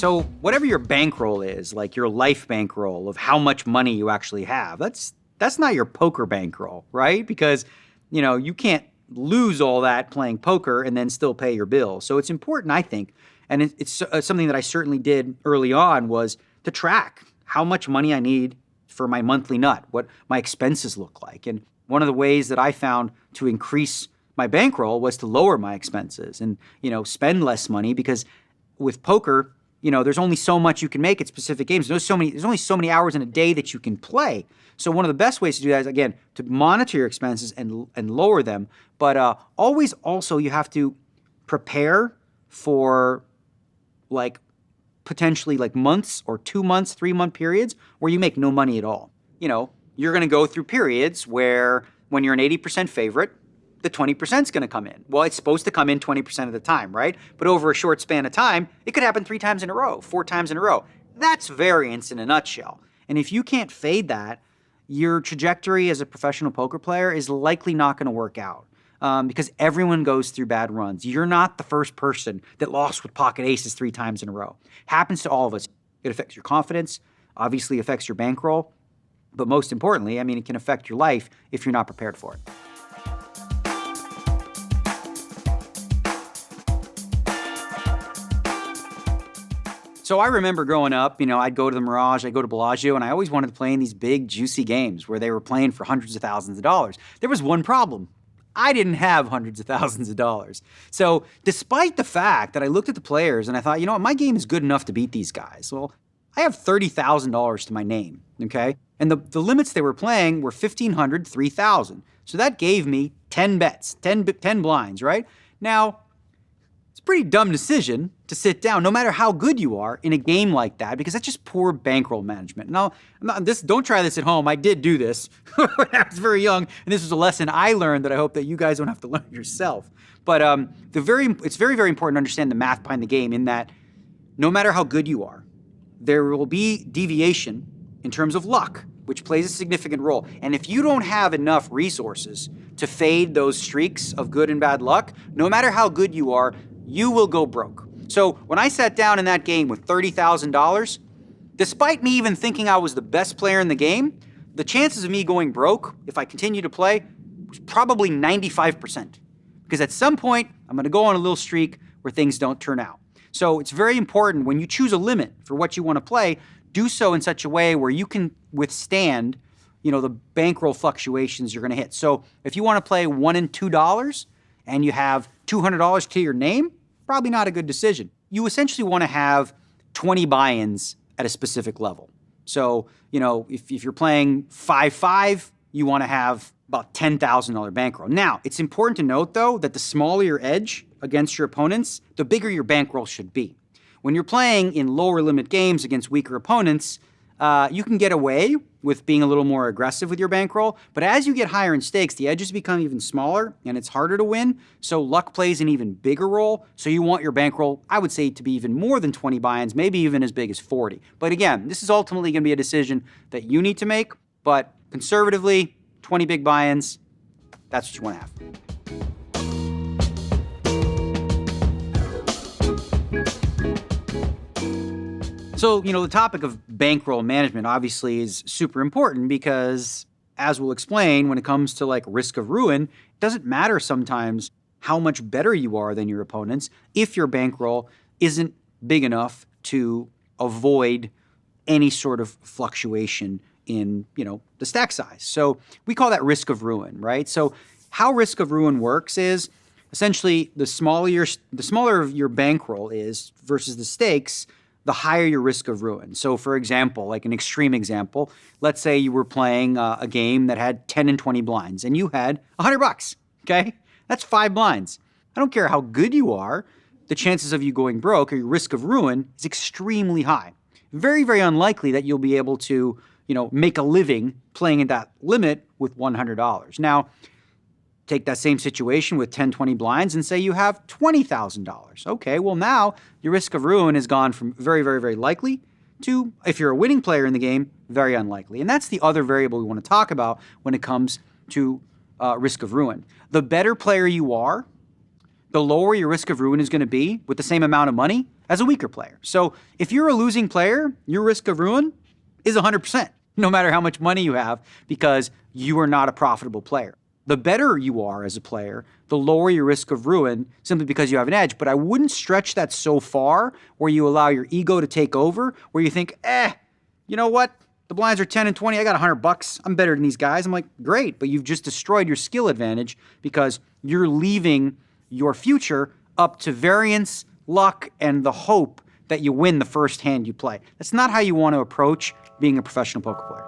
So whatever your bankroll is, like your life bankroll of how much money you actually have, that's not your poker bankroll, right? Because, you can't lose all that playing poker and then still pay your bills. So it's important, I think, and it's something that I certainly did early on, was to track how much money I need for my monthly nut, what my expenses look like. And one of the ways that I found to increase my bankroll was to lower my expenses and, spend less money, because with poker, there's only so much you can make at specific games. There's only so many hours in a day that you can play. So one of the best ways to do that is, again, to monitor your expenses and lower them. But always also you have to prepare for potentially months or 2 months, 3-month periods where you make no money at all. You're going to go through periods where when you're an 80% favorite, the 20% is going to come in. Well, it's supposed to come in 20% of the time, right? But over a short span of time, it could happen 3 times in a row, 4 times in a row. That's variance in a nutshell. And if you can't fade that, your trajectory as a professional poker player is likely not going to work out, because everyone goes through bad runs. You're not the first person that lost with pocket aces 3 times in a row. Happens to all of us. It affects your confidence, obviously affects your bankroll, but most importantly, it can affect your life if you're not prepared for it. So I remember growing up, I'd go to the Mirage, I'd go to Bellagio, and I always wanted to play in these big, juicy games where they were playing for hundreds of thousands of dollars. There was one problem. I didn't have hundreds of thousands of dollars. So despite the fact that I looked at the players and I thought, my game is good enough to beat these guys. Well, I have $30,000 to my name, okay? And the limits they were playing were $1,500, $3,000. So that gave me 10 bets, 10 blinds, right? Now, it's a pretty dumb decision to sit down, no matter how good you are, in a game like that, because that's just poor bankroll management. Now, don't try this at home. I did do this when I was very young, and this was a lesson I learned that I hope that you guys don't have to learn yourself. But it's very, very important to understand the math behind the game, in that no matter how good you are, there will be deviation in terms of luck, which plays a significant role. And if you don't have enough resources to fade those streaks of good and bad luck, no matter how good you are, you will go broke. So when I sat down in that game with $30,000, despite me even thinking I was the best player in the game, the chances of me going broke, if I continue to play, was probably 95%. Because at some point, I'm going to go on a little streak where things don't turn out. So it's very important, when you choose a limit for what you want to play, do so in such a way where you can withstand, the bankroll fluctuations you're going to hit. So if you want to play $1 and $2 and you have $200 to your name, probably not a good decision. You essentially want to have 20 buy-ins at a specific level. So, if you're playing 5-5, you want to have about $10,000 bankroll. Now, it's important to note, though, that the smaller your edge against your opponents, the bigger your bankroll should be. When you're playing in lower limit games against weaker opponents, you can get away with being a little more aggressive with your bankroll, but as you get higher in stakes, the edges become even smaller and it's harder to win, so luck plays an even bigger role. So you want your bankroll, I would say, to be even more than 20 buy-ins, maybe even as big as 40. But again, this is ultimately going to be a decision that you need to make, but conservatively, 20 big buy-ins, that's what you want to have. So, the topic of bankroll management obviously is super important because, as we'll explain, when it comes to risk of ruin, it doesn't matter sometimes how much better you are than your opponents if your bankroll isn't big enough to avoid any sort of fluctuation in, the stack size. So we call that risk of ruin, right? So how risk of ruin works is essentially the smaller your bankroll is versus the stakes, the higher your risk of ruin. So for example, like an extreme example, let's say you were playing a game that had 10 and 20 blinds and you had $100, okay? That's 5 blinds. I don't care how good you are, the chances of you going broke or your risk of ruin is extremely high. Very, very unlikely that you'll be able to, make a living playing at that limit with $100. Now, take that same situation with 10, 20 blinds and say you have $20,000. Okay, well now your risk of ruin has gone from very, very, very likely to, if you're a winning player in the game, very unlikely. And that's the other variable we want to talk about when it comes to risk of ruin. The better player you are, the lower your risk of ruin is going to be with the same amount of money as a weaker player. So if you're a losing player, your risk of ruin is 100%, no matter how much money you have, because you are not a profitable player. The better you are as a player, the lower your risk of ruin simply because you have an edge. But I wouldn't stretch that so far where you allow your ego to take over, where you think, you know what? The blinds are 10 and 20. I got $100. I'm better than these guys. I'm like, great. But you've just destroyed your skill advantage because you're leaving your future up to variance, luck, and the hope that you win the first hand you play. That's not how you want to approach being a professional poker player.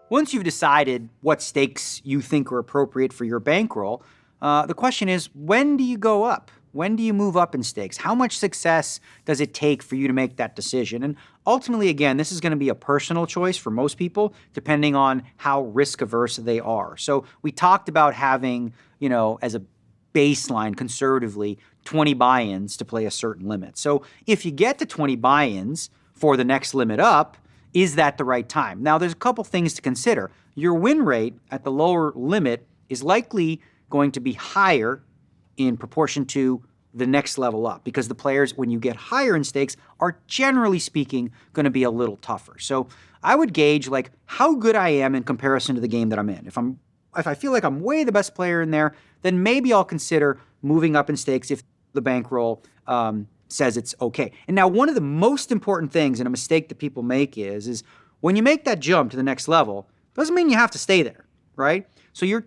Once you've decided what stakes you think are appropriate for your bankroll, the question is, when do you go up? When do you move up in stakes? How much success does it take for you to make that decision? And ultimately, again, this is going to be a personal choice for most people, depending on how risk averse they are. So we talked about having, as a baseline, conservatively, 20 buy-ins to play a certain limit. So if you get to 20 buy-ins for the next limit up, is that the right time? Now, there's a couple things to consider. Your win rate at the lower limit is likely going to be higher in proportion to the next level up, because the players, when you get higher in stakes, are generally speaking going to be a little tougher. So I would gauge how good I am in comparison to the game that I'm in. If I feel like I'm way the best player in there, then maybe I'll consider moving up in stakes if the bankroll says it's okay. And now, one of the most important things, and a mistake that people make is when you make that jump to the next level, doesn't mean you have to stay there, right? So you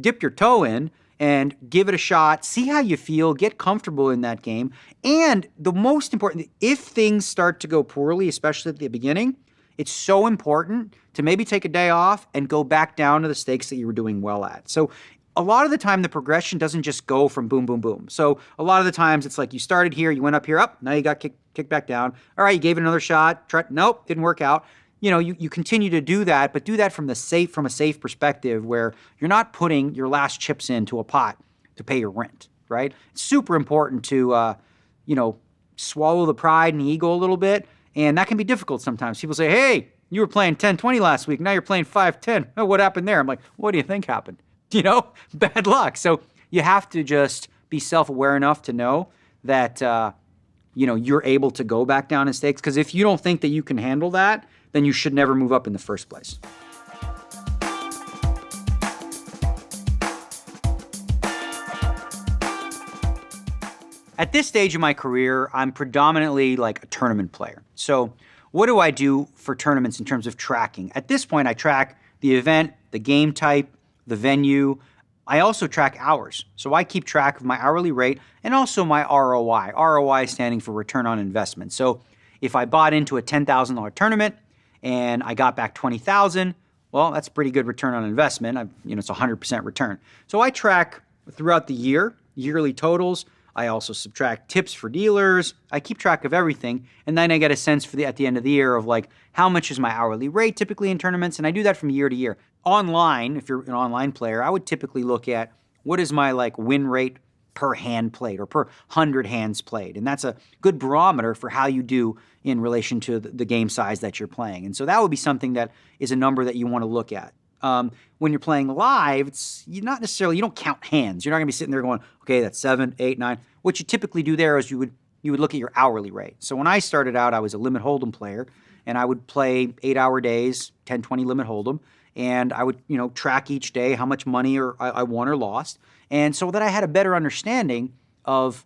dip your toe in and give it a shot, see how you feel, get comfortable in that game. And the most important, if things start to go poorly, especially at the beginning, it's so important to maybe take a day off and go back down to the stakes that you were doing well at. So a lot of the time, the progression doesn't just go from boom, boom, boom. So a lot of the times it's like you started here, you went up here, up, now you got kicked back down. All right, you gave it another shot. Nope, didn't work out. You continue to do that, but do that from a safe perspective where you're not putting your last chips into a pot to pay your rent, right? It's super important to, swallow the pride and the ego a little bit, and that can be difficult sometimes. People say, hey, you were playing 10-20 last week, now you're playing 5-10. Oh, what happened there? I'm like, what do you think happened? Bad luck. So you have to just be self-aware enough to know that, you're able to go back down in stakes, because if you don't think that you can handle that, then you should never move up in the first place. At this stage of my career, I'm predominantly a tournament player. So what do I do for tournaments in terms of tracking? At this point, I track the event, the game type, the venue. I also track hours. So I keep track of my hourly rate and also my ROI. ROI standing for return on investment. So if I bought into a $10,000 tournament and I got back $20,000, well, that's a pretty good return on investment. It's 100% return. So I track throughout the year, yearly totals. I also subtract tips for dealers. I keep track of everything. And then I get a sense at the end of the year of how much is my hourly rate typically in tournaments. And I do that from year to year. Online, if you're an online player, I would typically look at what is my win rate per hand played or per 100 hands played. And that's a good barometer for how you do in relation to the game size that you're playing. And so that would be something that is a number that you want to look at. When you're playing live, you don't count hands. You're not going to be sitting there going, okay, that's 7, 8, 9. What you typically do there is you would look at your hourly rate. So when I started out, I was a limit hold'em player, and I would play 8-hour days, 10, 20 limit hold'em, and I would track each day how much money I won or lost, and so that I had a better understanding of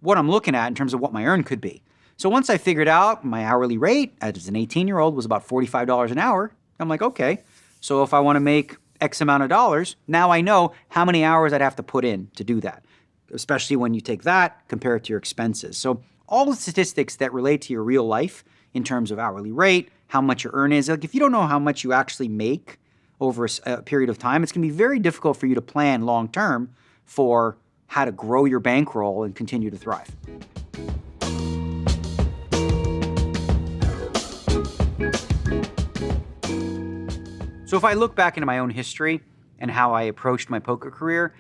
what I'm looking at in terms of what my earn could be. So once I figured out my hourly rate as an 18-year-old was about $45 an hour, I'm like, okay, so if I want to make X amount of dollars, now I know how many hours I'd have to put in to do that, especially when you take that, compare it to your expenses. So all the statistics that relate to your real life in terms of hourly rate, how much your earn is, if you don't know how much you actually make over a period of time, it's going to be very difficult for you to plan long-term for how to grow your bankroll and continue to thrive. So if I look back into my own history and how I approached my poker career,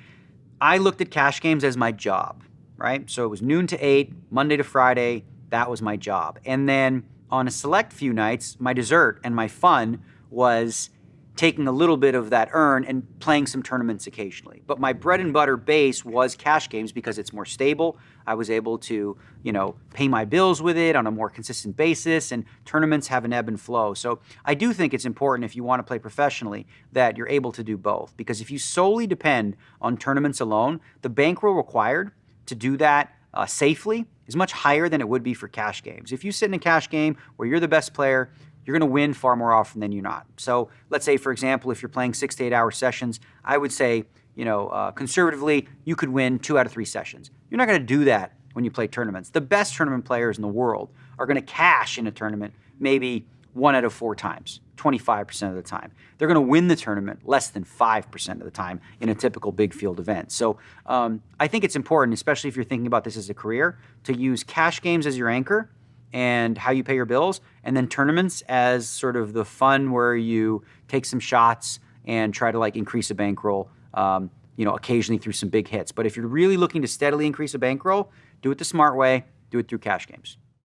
I looked at cash games as my job, right? So it was noon to 8, Monday to Friday, that was my job. And then on a select few nights, my dessert and my fun was taking a little bit of that earn and playing some tournaments occasionally. But my bread and butter base was cash games because it's more stable. I was able to, pay my bills with it on a more consistent basis, and tournaments have an ebb and flow. So I do think it's important, if you want to play professionally, that you're able to do both. Because if you solely depend on tournaments alone, the bankroll required to do that safely is much higher than it would be for cash games. If you sit in a cash game where you're the best player, you're going to win far more often than you're not. So let's say, for example, if you're playing 6 to 8 hour sessions, I would say, conservatively, you could win 2 out of 3 sessions. You're not going to do that when you play tournaments. The best tournament players in the world are going to cash in a tournament maybe 1 out of 4 times, 25% of the time. They're going to win the tournament less than 5% of the time in a typical big field event. So I think it's important, especially if you're thinking about this as a career, to use cash games as your anchor and how you pay your bills, and then tournaments as sort of the fun where you take some shots and try to increase a bankroll, occasionally through some big hits. But if you're really looking to steadily increase a bankroll, do it the smart way, do it through cash games.